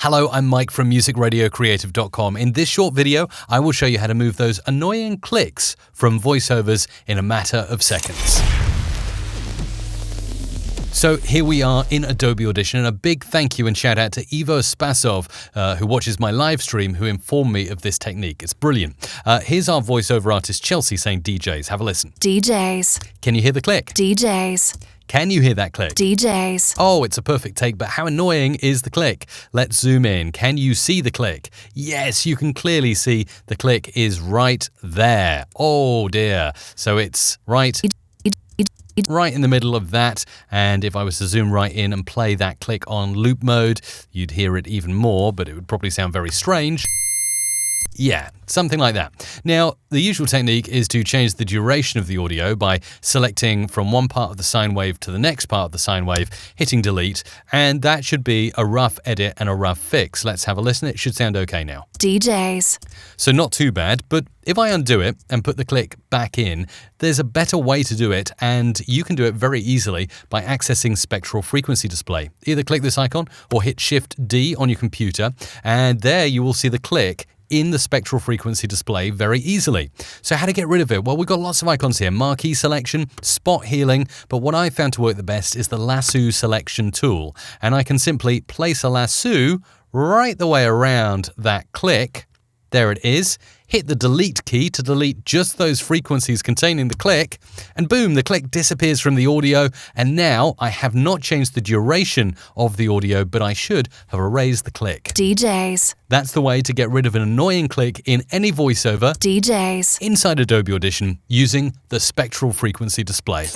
Hello, I'm Mike from musicradiocreative.com. In this short video, I will show you how to move those annoying clicks from voiceovers in a matter of seconds. So here we are in Adobe Audition, and a big thank you and shout out to Ivo Spasov, who watches my live stream, who informed me of this technique. It's brilliant. Here's our voiceover artist Chelsea saying DJs. Have a listen. DJs. Can you hear the click? DJs. Can you hear that click? DJs. Oh, it's a perfect take, but how annoying is the click? Let's zoom in. Can you see the click? Yes, you can clearly see the click is right there. Oh dear. So it's right in the middle of that, and if I was to zoom right in and play that click on loop mode, you'd hear it even more, but it would probably sound very strange. Yeah, something like that. Now, the usual technique is to change the duration of the audio by selecting from one part of the sine wave to the next part of the sine wave, hitting delete, and that should be a rough edit and a rough fix. Let's have a listen. It should sound okay now. DJs. So not too bad, but if I undo it and put the click back in, there's a better way to do it, and you can do it very easily by accessing Spectral Frequency Display. Either click this icon or hit Shift-D on your computer, and there you will see the click in the spectral frequency display very easily. So how to get rid of it? Well, we've got lots of icons here. Marquee selection, spot healing, but what I found to work the best is the lasso selection tool. And I can simply place a lasso right the way around that click. There it is. Hit the delete key to delete just those frequencies containing the click, and boom, the click disappears from the audio, and now I have not changed the duration of the audio, but I should have erased the click. DJs. That's the way to get rid of an annoying click in any voiceover DJs. inside Adobe Audition using the spectral frequency display.